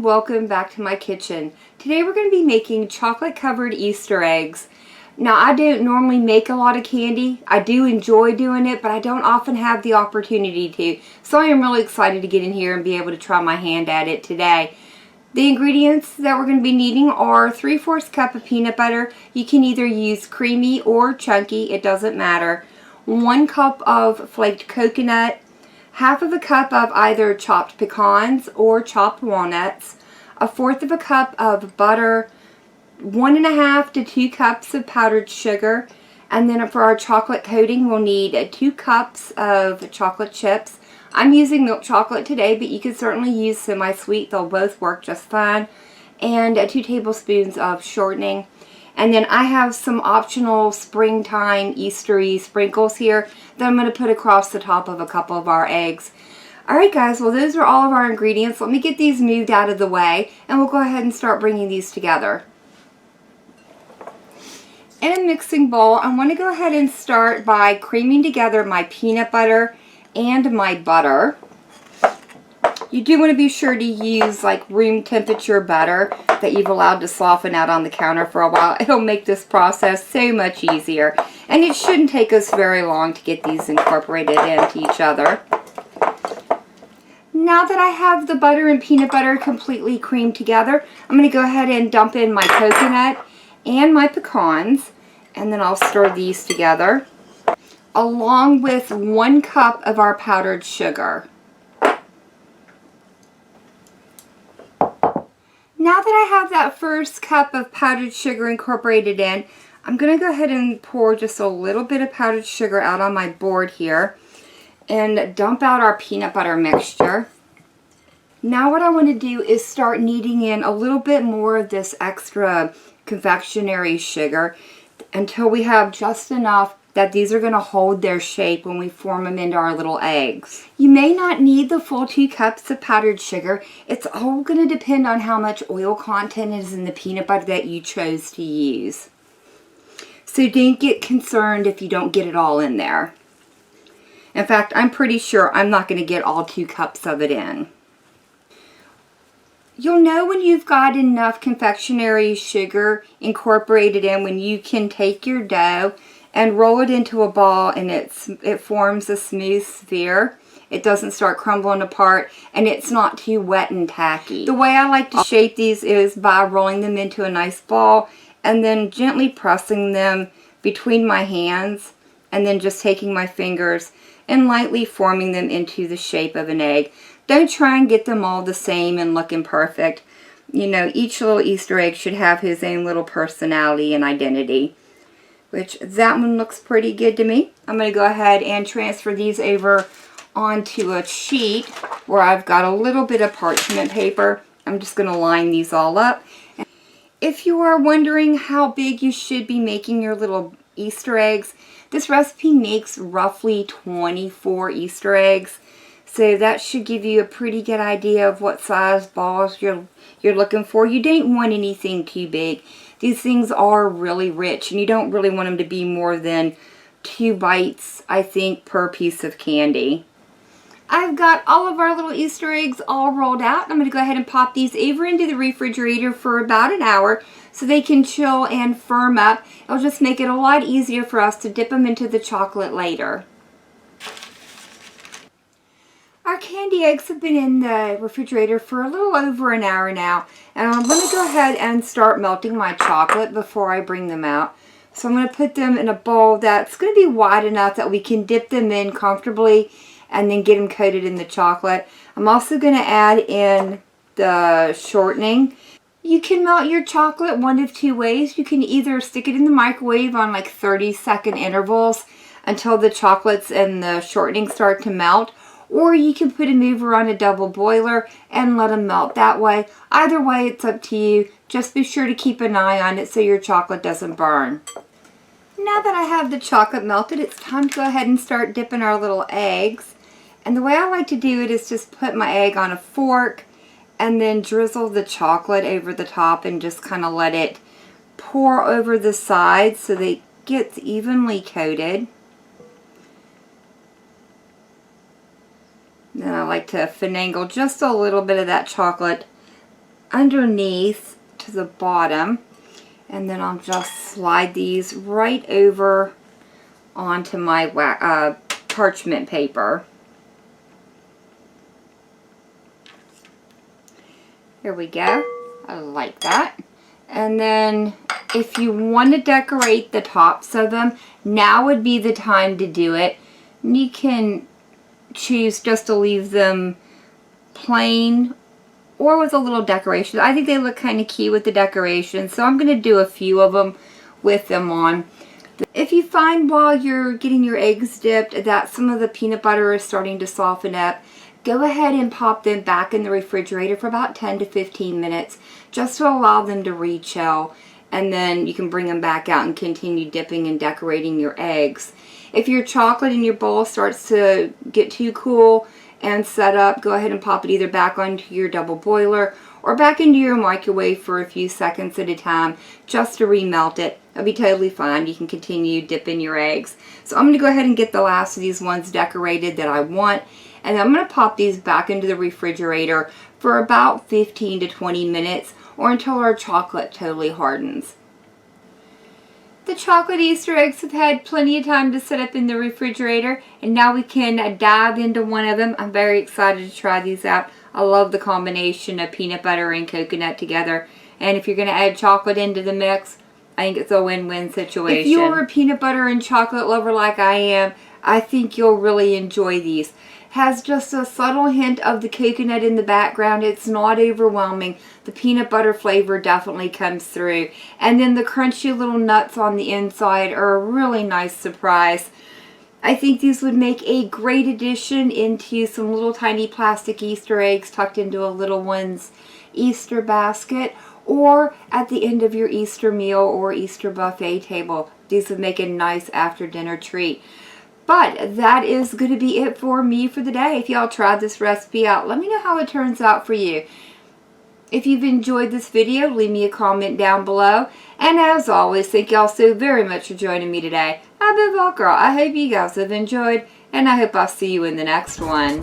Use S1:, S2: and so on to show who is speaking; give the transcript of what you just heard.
S1: welcome back to my kitchen. Today we're going to be making chocolate covered Easter eggs. Now I don't normally make a lot of candy. I do enjoy doing it, but I don't often have the opportunity to. So I am really excited to get in here and be able to try my hand at it today. The ingredients that we're going to be needing are 3/4 cup of peanut butter. You can either use creamy or chunky, it doesn't matter. 1 cup of flaked coconut, half of a cup of either chopped pecans or chopped walnuts, 1/4 cup of butter, 1.5 to 2 cups of powdered sugar, and then for our chocolate coating we'll need 2 cups of chocolate chips. I'm using milk chocolate today, but you can certainly use semi-sweet. They'll both work just fine. And 2 tablespoons of shortening. And then I have some optional springtime Eastery sprinkles here that I'm going to put across the top of a couple of our eggs. Alright guys, well those are all of our ingredients. Let me get these moved out of the way and we'll go ahead and start bringing these together. In a mixing bowl, I want to go ahead and start by creaming together my peanut butter and my butter. You do want to be sure to use like room temperature butter that you've allowed to soften out on the counter for a while. It'll make this process so much easier. And it shouldn't take us very long to get these incorporated into each other. Now that I have the butter and peanut butter completely creamed together, I'm going to go ahead and dump in my coconut and my pecans. And then I'll stir these together, along with 1 cup of our powdered sugar. Now that I have that first cup of powdered sugar incorporated in, I'm going to go ahead and pour just a little bit of powdered sugar out on my board here and dump out our peanut butter mixture. Now what I want to do is start kneading in a little bit more of this extra confectionery sugar until we have just enough that these are going to hold their shape when we form them into our little eggs. You may not need the full 2 cups of powdered sugar. It's all going to depend on how much oil content is in the peanut butter that you chose to use. So don't get concerned if you don't get it all in there. In fact, I'm pretty sure I'm not going to get all 2 cups of it in. You'll know when you've got enough confectionery sugar incorporated in when you can take your dough and roll it into a ball and it forms a smooth sphere. It doesn't start crumbling apart and it's not too wet and tacky. The way I like to shape these is by rolling them into a nice ball and then gently pressing them between my hands and then just taking my fingers and lightly forming them into the shape of an egg. Don't try and get them all the same and looking perfect. You know, each little Easter egg should have his own little personality and identity. Which, that one looks pretty good to me. I'm going to go ahead and transfer these over onto a sheet where I've got a little bit of parchment paper. I'm just going to line these all up. If you are wondering how big you should be making your little Easter eggs, this recipe makes roughly 24 Easter eggs. So that should give you a pretty good idea of what size balls you're looking for. You don't want anything too big. These things are really rich and you don't really want them to be more than 2 bites, I think, per piece of candy. I've got all of our little Easter eggs all rolled out. I'm going to go ahead and pop these over into the refrigerator for about an hour so they can chill and firm up. It'll just make it a lot easier for us to dip them into the chocolate later. Our candy eggs have been in the refrigerator for a little over an hour now. And I'm going to go ahead and start melting my chocolate before I bring them out. So I'm going to put them in a bowl that's going to be wide enough that we can dip them in comfortably and then get them coated in the chocolate. I'm also going to add in the shortening. You can melt your chocolate one of 2 ways. You can either stick it in the microwave on like 30-second intervals until the chocolates and the shortening start to melt. Or you can put them over on a double boiler and let them melt that way. Either way, it's up to you. Just be sure to keep an eye on it so your chocolate doesn't burn. Now that I have the chocolate melted, it's time to go ahead and start dipping our little eggs. And the way I like to do it is just put my egg on a fork and then drizzle the chocolate over the top and just kind of let it pour over the sides so that it gets evenly coated. Then I like to finagle just a little bit of that chocolate underneath to the bottom, and then I'll just slide these right over onto my parchment paper. There we go. I like that. And then if you want to decorate the tops of them, now would be the time to do it. And you can choose just to leave them plain or with a little decoration. I think they look kind of cute with the decoration, so I'm going to do a few of them with them on. If you find while you're getting your eggs dipped that some of the peanut butter is starting to soften up, go ahead and pop them back in the refrigerator for about 10 to 15 minutes just to allow them to re-chill, and then you can bring them back out and continue dipping and decorating your eggs. If your chocolate in your bowl starts to get too cool and set up, go ahead and pop it either back onto your double boiler or back into your microwave for a few seconds at a time just to remelt it. It'll be totally fine. You can continue dipping your eggs. So I'm going to go ahead and get the last of these ones decorated that I want, and I'm going to pop these back into the refrigerator for about 15 to 20 minutes or until our chocolate totally hardens. The chocolate Easter eggs have had plenty of time to set up in the refrigerator, and now we can dive into one of them. I'm very excited to try these out. I love the combination of peanut butter and coconut together, and if you're going to add chocolate into the mix, I think it's a win-win situation. If you're a peanut butter and chocolate lover like I am, I think you'll really enjoy these. Has just a subtle hint of the coconut in the background. It's not overwhelming. The peanut butter flavor definitely comes through. And then the crunchy little nuts on the inside are a really nice surprise. I think these would make a great addition into some little tiny plastic Easter eggs tucked into a little one's Easter basket, or at the end of your Easter meal or Easter buffet table. These would make a nice after dinner treat. But that is going to be it for me for the day. If y'all tried this recipe out, let me know how it turns out for you. If you've enjoyed this video, leave me a comment down below. And as always, thank y'all so very much for joining me today. I've been Val Girl. I hope you guys have enjoyed, and I hope I'll see you in the next one.